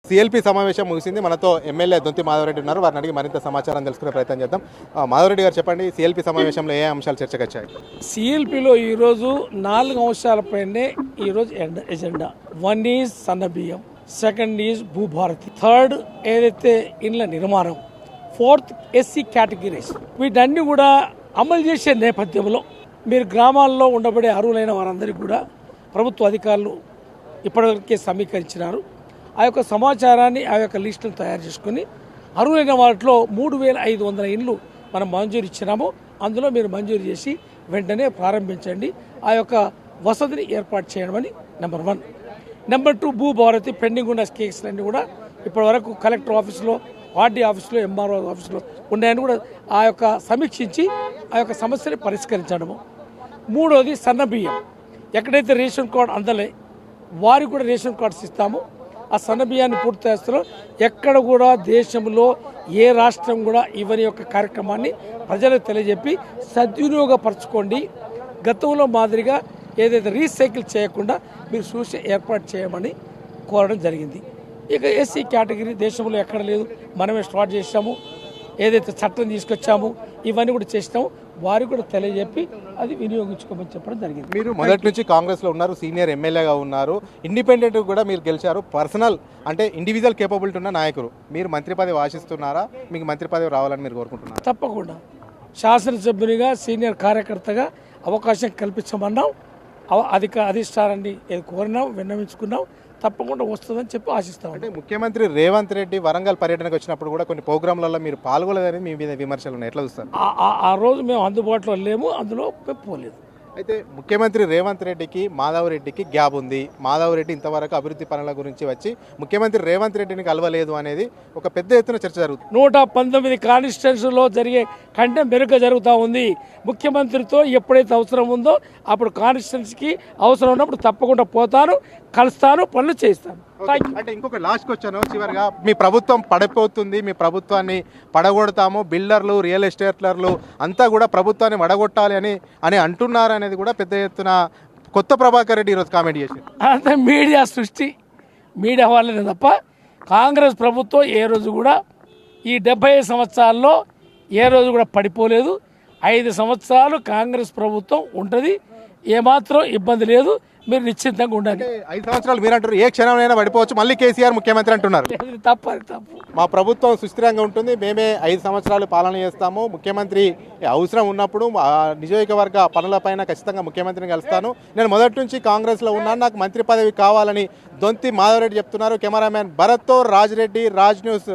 CLP సమావేశం ముగిసింది. మనతో ఎమ్మెల్యే దొంతి మాధవరెడ్డి ఉన్నారు. వారిని అడిగి మరింత సమాచారం తెలుసుకునే ప్రయత్నం చేద్దాం. మాధవరెడ్డి గారు చెప్పండి, సిఎల్పి సమావేశంలో ఏ అంశాలు చర్చకు వచ్చాయి? సిఎల్పిలో ఈరోజు 4 అంశాలపైనే ఈరోజు ఎజెండా. 1 ఈజ్ సన్నబియ్యం, 2nd ఈజ్ భూభారతి, 3rd ఏదైతే ఇండ్ల నిర్మాణం, 4th ఎస్సీ కేటగిరీస్. వీటన్ని కూడా అమలు చేసే నేపథ్యంలో మీరు గ్రామాల్లో ఉండబడే అర్హులైన వారందరికీ కూడా ప్రభుత్వ అధికారులు ఇప్పటివరకే సమీకరించినారు. ఆ యొక్క సమాచారాన్ని ఆ యొక్క లిస్టును తయారు చేసుకుని అర్హులైన వాటిలో 3,500 ఇండ్లు మనం మంజూరు ఇచ్చినాము. అందులో మీరు మంజూరు చేసి వెంటనే ప్రారంభించండి, ఆ యొక్క వసతిని ఏర్పాటు చేయడమని నెంబర్ 1. నెంబర్ 2, భూభారతి పెండింగ్ ఉన్న కేసులన్నీ కూడా ఇప్పటివరకు కలెక్టర్ ఆఫీసులో, ఆర్డీ ఆఫీసులో, ఎంఆర్ఓ ఆఫీసులో ఉన్నాయని కూడా ఆ యొక్క సమీక్షించి ఆ యొక్క సమస్యని పరిష్కరించడము. 3వది సన్నబియ్యం. ఎక్కడైతే రేషన్ కార్డు అందలే వారికి కూడా రేషన్ కార్డ్స్ ఇస్తాము. ఆ సన్నబియ్యాన్ని పూర్తి చేస్తారో ఎక్కడ కూడా దేశంలో ఏ రాష్ట్రం కూడా ఇవని యొక్క కార్యక్రమాన్ని ప్రజలకు తెలియజెప్పి సద్వినియోగపరచుకోండి. గతంలో మాదిరిగా ఏదైతే రీసైకిల్ చేయకుండా మీరు చూసి ఏర్పాటు చేయమని కోరడం జరిగింది. ఇక ఎస్సీ కేటగిరీ దేశంలో ఎక్కడ లేదు, మనమే స్టార్ట్ చేసాము. ఏదైతే చట్టం తీసుకొచ్చాము ఇవన్నీ కూడా చేస్తాము, వారికి కూడా తెలియజెప్పి అది వినియోగించుకోమని చెప్పడం జరిగింది. మీరు మొదటి నుంచి కాంగ్రెస్లో ఉన్నారు, సీనియర్ ఎమ్మెల్యేగా ఉన్నారు, ఇండిపెండెంట్ కూడా మీరు గెలిచారు. పర్సనల్ అంటే ఇండివిజువల్ కేపబిలిటీ ఉన్న నాయకులు. మీరు మంత్రి పదవి ఆశిస్తున్నారా? మీకు మంత్రి పదవి రావాలని మీరు కోరుకుంటున్నారా? తప్పకుండా శాసనసభ్యునిగా సీనియర్ కార్యకర్తగా అవకాశం కల్పించమన్నాం. అధిష్టానాన్ని కోరినాం, విన్నవించుకున్నాం. తప్పకుండా వస్తుందని చెప్పి ఆశిస్తాం. అంటే ముఖ్యమంత్రి రేవంత్ రెడ్డి వరంగల్ పర్యటనకు వచ్చినప్పుడు కూడా కొన్ని ప్రోగ్రాంలలో మీరు పాల్గొలేదని మీ మీద విమర్శలు ఉన్నాయి, ఎట్లా చూస్తారు? ఆ రోజు మేము అందుబాటులో లేము, అందులో పోలేదు. అయితే ముఖ్యమంత్రి రేవంత్ రెడ్డికి మాధవరెడ్డికి గ్యాప్ ఉంది. మాధవరెడ్డి ఇంతవరకు అభివృద్ధి పనుల గురించి వచ్చి ముఖ్యమంత్రి రేవంత్ రెడ్డిని కలవలేదు అనేది ఒక పెద్ద ఎత్తున చర్చ జరుగుతుంది. 119 కాన్స్టిట్యున్సీలో జరిగే కంటే మెరుగ్గా జరుగుతూ ఉంది. ముఖ్యమంత్రితో ఎప్పుడైతే అవసరం ఉందో అప్పుడు కాన్స్టిట్యున్సీకి అవసరం ఉన్నప్పుడు తప్పకుండా పోతాను, కలుస్తాను, పనులు చేస్తాను. అంటే ఇంకొక లాస్ట్ క్వశ్చన్ చివరిగా, మీ ప్రభుత్వం పడిపోతుంది, మీ ప్రభుత్వాన్ని పడగొడతాము, బిల్డర్లు, రియల్ ఎస్టేట్లర్లు అంతా కూడా ప్రభుత్వాన్ని వడగొట్టాలి అని అంటున్నారు అనేది కూడా పెద్ద ఎత్తున కొత్త ప్రభాకర్ రెడ్డి ఈరోజు కామెంట్ చేశారు. అంతే మీడియా సృష్టి, మీడియా వాళ్ళనే తప్ప కాంగ్రెస్ ప్రభుత్వం ఏ రోజు కూడా ఈ 75 సంవత్సరాల్లో ఏ రోజు కూడా పడిపోలేదు. 5 సంవత్సరాలు కాంగ్రెస్ ప్రభుత్వం ఉంటుంది, ఏమాత్రం ఇబ్బంది లేదు, మీరు నిశ్చింతంగా ఉండాలి. 5 సంవత్సరాలు మీరు అంటారు, ఏ క్షణమైనా పడిపోవచ్చు, మళ్ళీ కేసీఆర్ ముఖ్యమంత్రి అంటున్నారు. తప్పు. మా ప్రభుత్వం సుస్థిరంగా ఉంటుంది, మేమే 5 సంవత్సరాలు పాలన చేస్తాము, ముఖ్యమంత్రి అవసరం ఉన్నప్పుడు నియోజకవర్గ పనులపైన ఖచ్చితంగా ముఖ్యమంత్రిని కలుస్తాను, నేను మొదటి నుంచి కాంగ్రెస్లో ఉన్నాను, నాకు మంత్రి పదవి కావాలని దొంతి మాధవరెడ్డి చెప్తున్నారు. కెమెరామ్యాన్ భరత్తో రాజ్ రెడ్డి, రాజ్ న్యూస్.